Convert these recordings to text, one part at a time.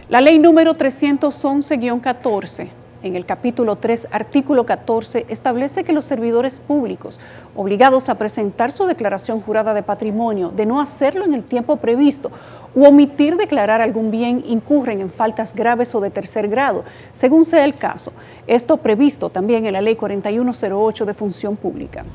La ley número 311-14, en el capítulo 3, artículo 14, establece que los servidores públicos obligados a presentar su declaración jurada de patrimonio, de no hacerlo en el tiempo previsto u omitir declarar algún bien, incurren en faltas graves o de tercer grado, según sea el caso. Esto previsto también en la ley 4108 de función pública.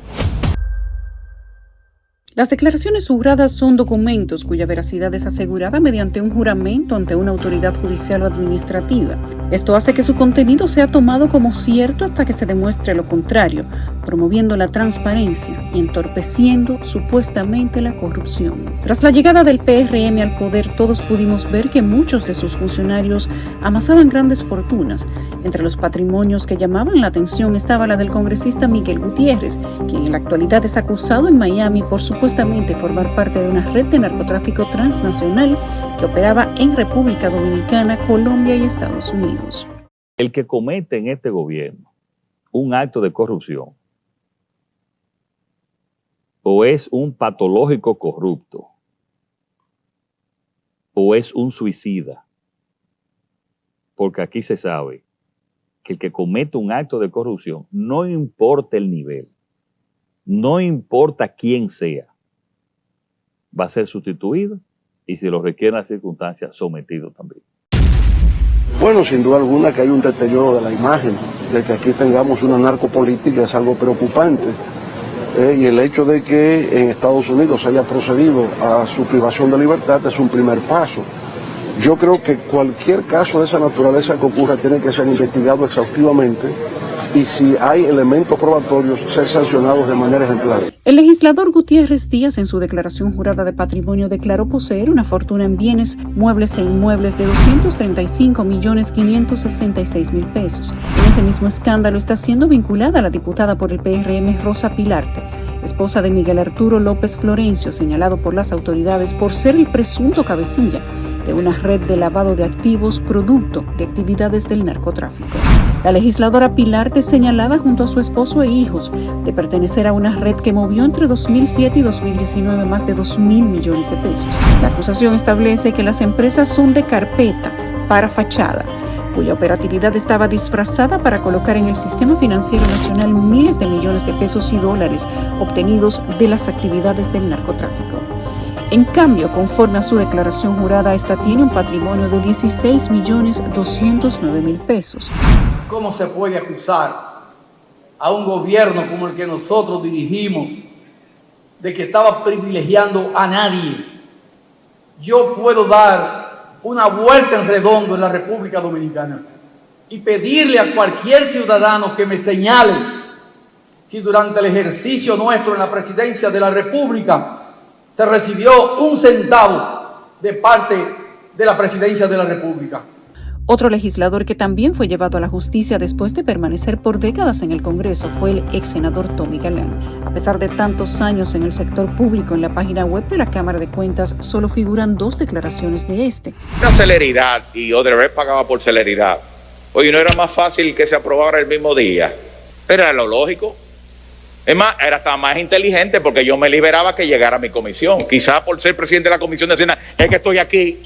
Las declaraciones juradas son documentos cuya veracidad es asegurada mediante un juramento ante una autoridad judicial o administrativa. Esto hace que su contenido sea tomado como cierto hasta que se demuestre lo contrario, promoviendo la transparencia y entorpeciendo supuestamente la corrupción. Tras la llegada del PRM al poder, todos pudimos ver que muchos de sus funcionarios amasaban grandes fortunas. Entre los patrimonios que llamaban la atención estaba la del congresista Miguel Gutiérrez, quien en la actualidad es acusado en Miami por supuestamente formar parte de una red de narcotráfico transnacional que operaba en República Dominicana, Colombia y Estados Unidos. El que comete en este gobierno un acto de corrupción o es un patológico corrupto o es un suicida, porque aquí se sabe que el que comete un acto de corrupción, no importa el nivel, no importa quién sea, va a ser sustituido y, si lo requieren las circunstancias, sometido también. Bueno, sin duda alguna que hay un deterioro de la imagen, de que aquí tengamos una narcopolítica es algo preocupante. Y el hecho de que en Estados Unidos se haya procedido a su privación de libertad es un primer paso. Yo creo que cualquier caso de esa naturaleza que ocurra tiene que ser investigado exhaustivamente y, si hay elementos probatorios, ser sancionados de manera ejemplar. El legislador Gutiérrez Díaz, en su declaración jurada de patrimonio, declaró poseer una fortuna en bienes, muebles e inmuebles de 235.566.000 pesos. En ese mismo escándalo está siendo vinculada la diputada por el PRM Rosa Pilarte, esposa de Miguel Arturo López Florencio, señalado por las autoridades por ser el presunto cabecilla de una red de lavado de activos producto de actividades del narcotráfico. La legisladora Pilarte es señalada junto a su esposo e hijos de pertenecer a una red que movió entre 2007 y 2019 más de 2.000 millones de pesos. La acusación establece que las empresas son de carpeta para fachada, cuya operatividad estaba disfrazada para colocar en el sistema financiero nacional miles de millones de pesos y dólares obtenidos de las actividades del narcotráfico. En cambio, conforme a su declaración jurada, esta tiene un patrimonio de 16.209.000 pesos. ¿Cómo se puede acusar a un gobierno como el que nosotros dirigimos de que estaba privilegiando a nadie? Yo puedo dar una vuelta en redondo en la República Dominicana y pedirle a cualquier ciudadano que me señale si durante el ejercicio nuestro en la presidencia de la República se recibió un centavo de parte de la presidencia de la República. Otro legislador que también fue llevado a la justicia después de permanecer por décadas en el Congreso fue el ex senador Tommy Galán. A pesar de tantos años en el sector público, en la página web de la Cámara de Cuentas solo figuran 2 declaraciones de este. La celeridad, y Odebrecht pagaba por celeridad. Oye, ¿no era más fácil que se aprobara el mismo día? Era lo lógico. Es más, era hasta más inteligente porque yo me liberaba que llegara a mi comisión. Quizá por ser presidente de la Comisión de Hacienda, es que estoy aquí,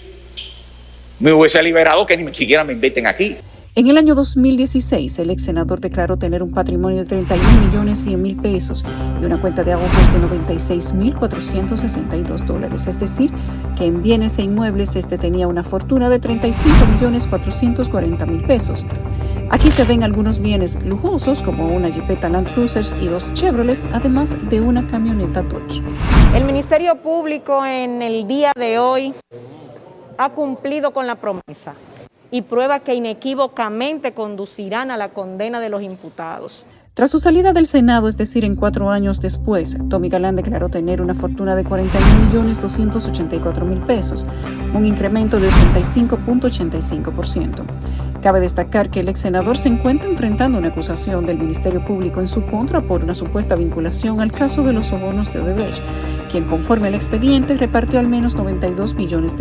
me hubiese liberado que ni siquiera me inviten aquí. En el año 2016, el ex senador declaró tener un patrimonio de 31.100.000 pesos y una cuenta de ahorros de $96.462, es decir, que en bienes e inmuebles tenía una fortuna de 35.440.000 pesos. Aquí se ven algunos bienes lujosos como una Jeepeta Land Cruiser y 2 Chevrolets, además de una camioneta Dodge. El Ministerio Público en el día de hoy ha cumplido con la promesa y prueba que inequívocamente conducirán a la condena de los imputados. Tras su salida del Senado, es decir, en 4 años después, Tommy Galán declaró tener una fortuna de 41.284.000 pesos, un incremento de 85.85%. Cabe destacar que el ex senador se encuentra enfrentando una acusación del Ministerio Público en su contra por una supuesta vinculación al caso de los sobornos de Odebrecht, quien, conforme al expediente, repartió al menos $92 millones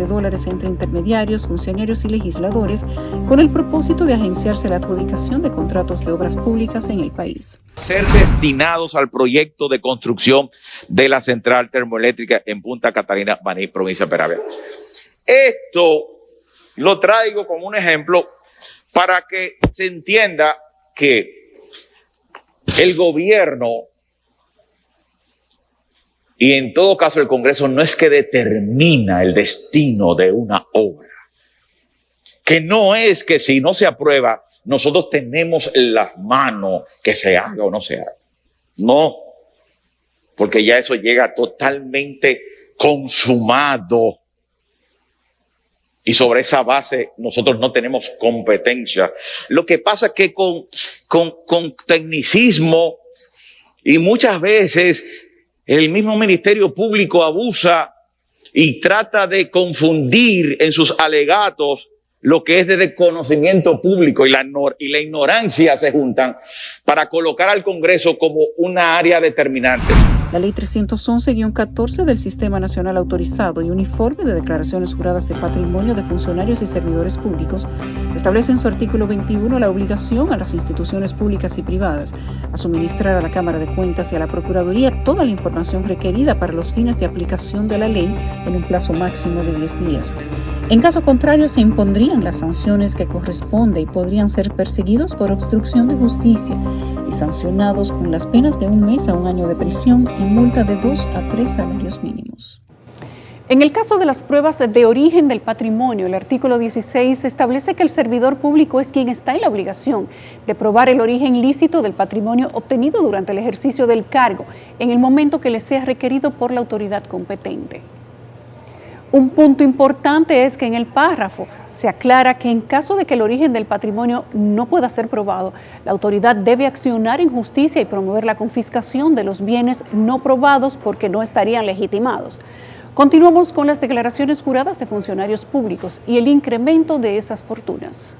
entre intermediarios, funcionarios y legisladores con el propósito de agenciarse la adjudicación de contratos de obras públicas en el país. Ser destinados al proyecto de construcción de la central termoeléctrica en Punta Catalina, Baní, provincia de Peravia. Esto lo traigo como un ejemplo para que se entienda que el gobierno y en todo caso el Congreso no es que determina el destino de una obra, que no es que si no se aprueba nosotros tenemos en las manos que se haga o no se haga. No, porque ya eso llega totalmente consumado. Y sobre esa base nosotros no tenemos competencia. Lo que pasa es que con tecnicismo y muchas veces el mismo Ministerio Público abusa y trata de confundir en sus alegatos lo que es de desconocimiento público y la ignorancia se juntan para colocar al Congreso como una área determinante. La Ley 311-14 del Sistema Nacional Autorizado y Uniforme de Declaraciones Juradas de Patrimonio de Funcionarios y Servidores Públicos establece en su artículo 21 la obligación a las instituciones públicas y privadas a suministrar a la Cámara de Cuentas y a la Procuraduría toda la información requerida para los fines de aplicación de la ley en un plazo máximo de 10 días. En caso contrario, se impondrían las sanciones que corresponde y podrían ser perseguidos por obstrucción de justicia y sancionados con las penas de 1 mes a 1 año de prisión y multa de 2 a 3 salarios mínimos. En el caso de las pruebas de origen del patrimonio, el artículo 16 establece que el servidor público es quien está en la obligación de probar el origen lícito del patrimonio obtenido durante el ejercicio del cargo, en el momento que le sea requerido por la autoridad competente. Un punto importante es que en el párrafo se aclara que en caso de que el origen del patrimonio no pueda ser probado, la autoridad debe accionar en justicia y promover la confiscación de los bienes no probados porque no estarían legitimados. Continuamos con las declaraciones juradas de funcionarios públicos y el incremento de esas fortunas.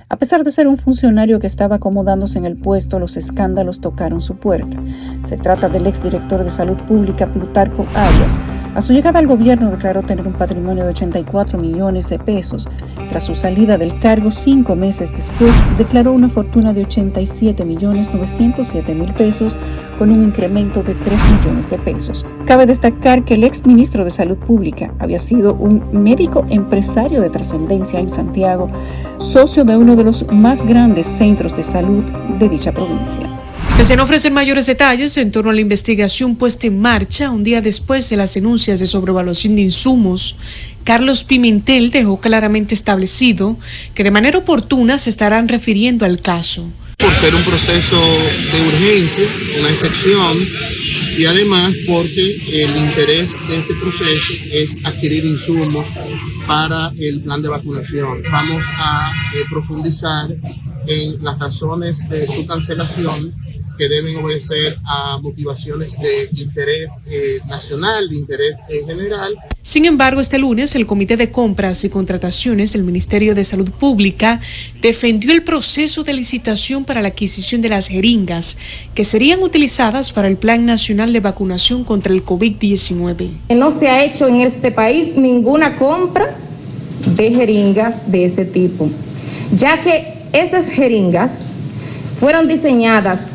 A pesar de ser un funcionario que estaba acomodándose en el puesto, los escándalos tocaron su puerta. Se trata del exdirector de Salud Pública, Plutarco Arias. A su llegada al gobierno declaró tener un patrimonio de 84 millones de pesos. Tras su salida del cargo, 5 meses después, declaró una fortuna de 87.907.000 pesos con un incremento de 3 millones de pesos. Cabe destacar que el exministro de Salud Pública había sido un médico empresario de trascendencia en Santiago, socio de uno de los más grandes centros de salud de dicha provincia. Se no ofrecen mayores detalles en torno a la investigación puesta en marcha un día después de las denuncias de sobrevaluación de insumos. Carlos Pimentel dejó claramente establecido que de manera oportuna se estarán refiriendo al caso. Por ser un proceso de urgencia, una excepción, y además porque el interés de este proceso es adquirir insumos para el plan de vacunación. Vamos a profundizar en las razones de su cancelación, que deben obedecer a motivaciones de interés nacional, de interés general. Sin embargo, este lunes el Comité de Compras y Contrataciones del Ministerio de Salud Pública defendió el proceso de licitación para la adquisición de las jeringas que serían utilizadas para el Plan Nacional de Vacunación contra el COVID-19. No se ha hecho en este país ninguna compra de jeringas de ese tipo, ya que esas jeringas fueron diseñadas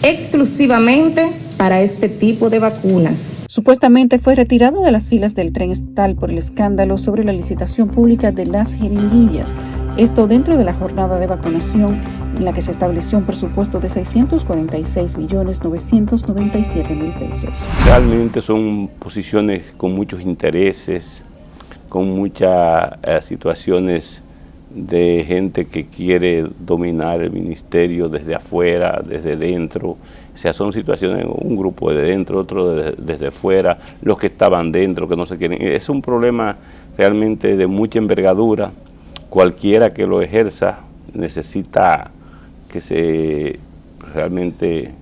exclusivamente para este tipo de vacunas. Supuestamente fue retirado de las filas del tren estatal por el escándalo sobre la licitación pública de las jeringuillas. Esto dentro de la jornada de vacunación en la que se estableció un presupuesto de 646.997.000 pesos. Realmente son posiciones con muchos intereses, con muchas situaciones de gente que quiere dominar el ministerio desde afuera, desde dentro. O sea, son situaciones, un grupo de dentro, otro desde fuera, los que estaban dentro, que no se quieren. Es un problema realmente de mucha envergadura. Cualquiera que lo ejerza necesita que se realmente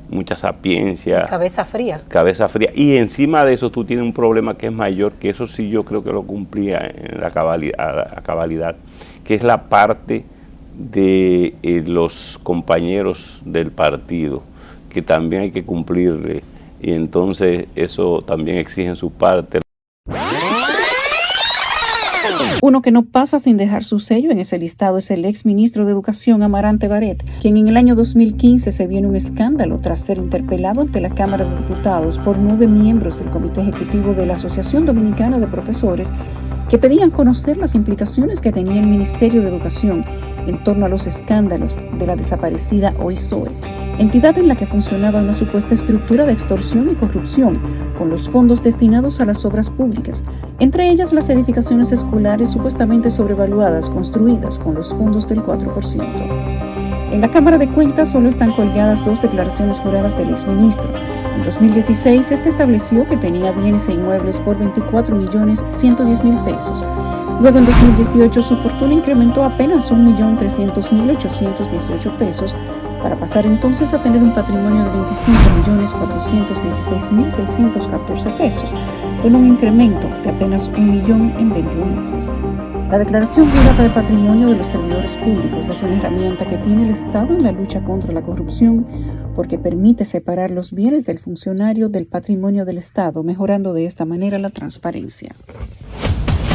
mucha sapiencia. Y cabeza fría. Cabeza fría. Y encima de eso tú tienes un problema que es mayor, que eso sí yo creo que lo cumplía en la cabalidad, que es la parte de los compañeros del partido, que también hay que cumplirle, y entonces eso también exige su parte. Uno que no pasa sin dejar su sello en ese listado es el exministro de Educación, Amarante Barret, quien en el año 2015 se vio en un escándalo tras ser interpelado ante la Cámara de Diputados por 9 miembros del Comité Ejecutivo de la Asociación Dominicana de Profesores que pedían conocer las implicaciones que tenía el Ministerio de Educación en torno a los escándalos de la desaparecida OISOE, entidad en la que funcionaba una supuesta estructura de extorsión y corrupción con los fondos destinados a las obras públicas, entre ellas las edificaciones escolares supuestamente sobrevaluadas construidas con los fondos del 4%. En la Cámara de Cuentas solo están colgadas 2 declaraciones juradas del exministro. En 2016, este estableció que tenía bienes e inmuebles por 24.110.000 pesos. Luego, en 2018, su fortuna incrementó apenas 1.300.818 pesos, para pasar entonces a tener un patrimonio de 25.416.614 pesos, con un incremento de apenas 1 millón en 21 meses. La declaración jurada de patrimonio de los servidores públicos es una herramienta que tiene el Estado en la lucha contra la corrupción porque permite separar los bienes del funcionario del patrimonio del Estado, mejorando de esta manera la transparencia.